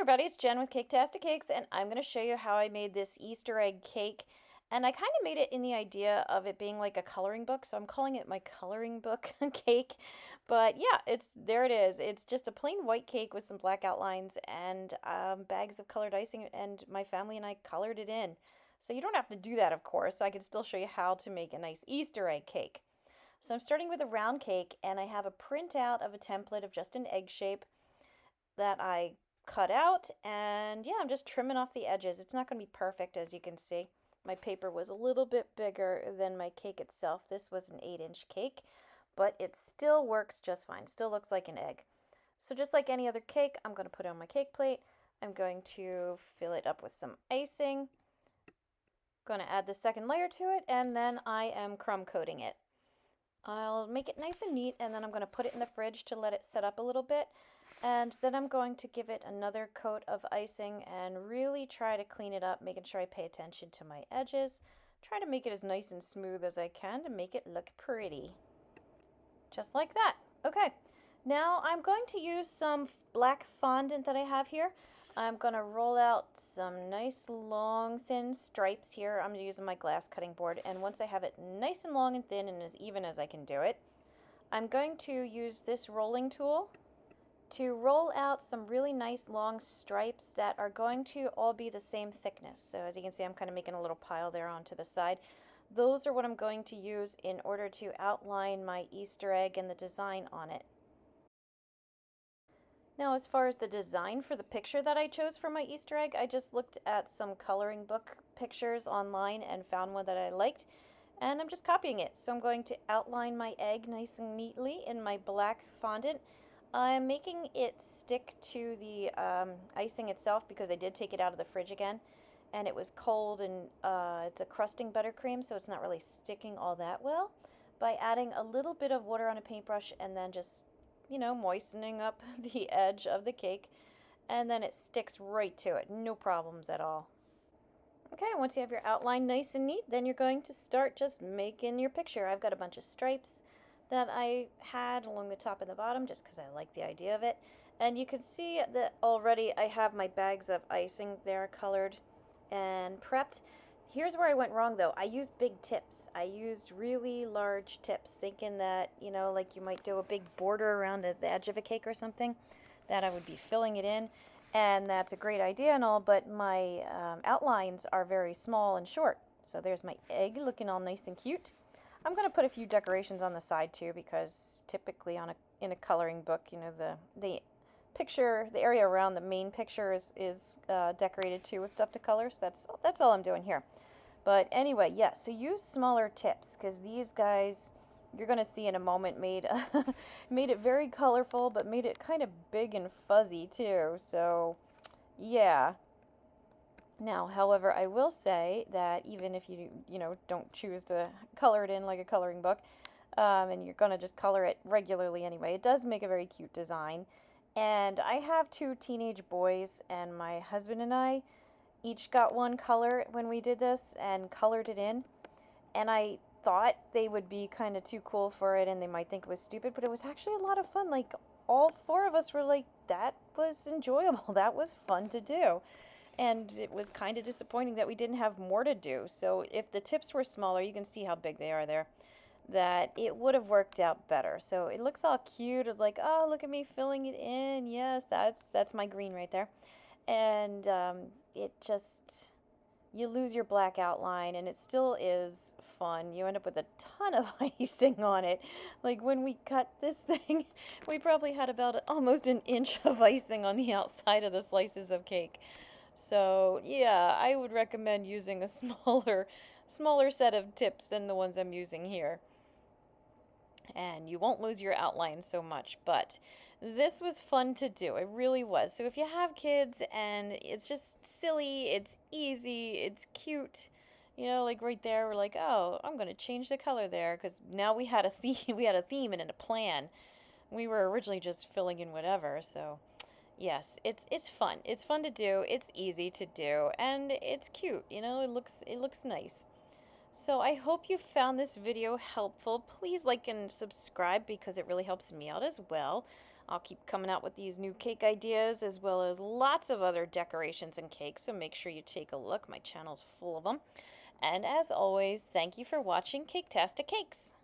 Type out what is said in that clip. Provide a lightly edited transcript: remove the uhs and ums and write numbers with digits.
everybody, it's Jen with Cake-tastic Cakes, and I'm going to show you how I made this Easter egg cake. And I kind of made it in the idea of it being like a coloring book, so I'm calling it my coloring book cake. But yeah, there it is. It's just a plain white cake with some black outlines and bags of colored icing, and my family and I colored it in. So you don't have to do that, of course. I can still show you how to make a nice Easter egg cake. So I'm starting with a round cake, and I have a printout of a template of just an egg shape that I cut out, and yeah, I'm just trimming off the edges. It's not going to be perfect, as you can see. My paper was a little bit bigger than my cake itself. This was an 8-inch cake, but it still works just fine. Still looks like an egg. So just like any other cake, I'm going to put it on my cake plate. I'm going to fill it up with some icing. Going to add the second layer to it, and then I am crumb coating it. I'll make it nice and neat, and then I'm going to put it in the fridge to let it set up a little bit. And then I'm going to give it another coat of icing and really try to clean it up, making sure I pay attention to my edges. Try to make it as nice and smooth as I can to make it look pretty. Just like that. Okay, now I'm going to use some black fondant that I have here. I'm going to roll out some nice long thin stripes here. I'm using my glass cutting board, and once I have it nice and long and thin and as even as I can do it, I'm going to use this rolling tool to roll out some really nice long stripes that are going to all be the same thickness. So as you can see, I'm kind of making a little pile there onto the side. Those are what I'm going to use in order to outline my Easter egg and the design on it. Now, as far as the design for the picture that I chose for my Easter egg, I just looked at some coloring book pictures online and found one that I liked, and I'm just copying it. So I'm going to outline my egg nice and neatly in my black fondant. I'm making it stick to the icing itself because I did take it out of the fridge again, and it was cold, and it's a crusting buttercream, so it's not really sticking all that well. By adding a little bit of water on a paintbrush and then just, moistening up the edge of the cake, and then it sticks right to it. No problems at all. Okay, once you have your outline nice and neat, then you're going to start just making your picture. I've got a bunch of stripes that I had along the top and the bottom just because I like the idea of it. And you can see that already I have my bags of icing there colored and prepped. Here's where I went wrong though. I used big tips. I used really large tips, thinking that, like you might do a big border around the edge of a cake or something, that I would be filling it in. And that's a great idea and all, but my outlines are very small and short. So there's my egg looking all nice and cute. I'm going to put a few decorations on the side too, because typically in a coloring book, the picture, the area around the main picture is decorated too with stuff to color. So that's all I'm doing here. But anyway, yeah, so use smaller tips, because these guys, you're going to see in a moment, made it very colorful, but made it kind of big and fuzzy too. So yeah. Now, however, I will say that even if you don't choose to color it in like a coloring book, and you're going to just color it regularly anyway, it does make a very cute design. And I have 2 teenage boys, and my husband and I each got one color when we did this and colored it in. And I thought they would be kind of too cool for it and they might think it was stupid, but it was actually a lot of fun. Like, all 4 of us were like, that was enjoyable. That was fun to do. And it was kind of disappointing that we didn't have more to do. So if the tips were smaller, you can see how big they are there, that it would have worked out better. So it looks all cute. It's like, oh, look at me filling it in. Yes, that's my green right there. And it just, you lose your black outline, and it still is fun. You end up with a ton of icing on it. Like when we cut this thing, we probably had about almost an inch of icing on the outside of the slices of cake. So yeah, I would recommend using a smaller set of tips than the ones I'm using here. And you won't lose your outline so much, but this was fun to do. It really was. So if you have kids and it's just silly, it's easy, it's cute, like right there, we're like, oh, I'm going to change the color there, because now we had a theme, and a plan. We were originally just filling in whatever, so yes, it's fun. It's fun to do. It's easy to do, and it's cute. It looks nice. So I hope you found this video helpful. Please like and subscribe because it really helps me out as well. I'll keep coming out with these new cake ideas as well as lots of other decorations and cakes, so make sure you take a look. My channel's full of them. And as always, thank you for watching Cake-tastic Cakes.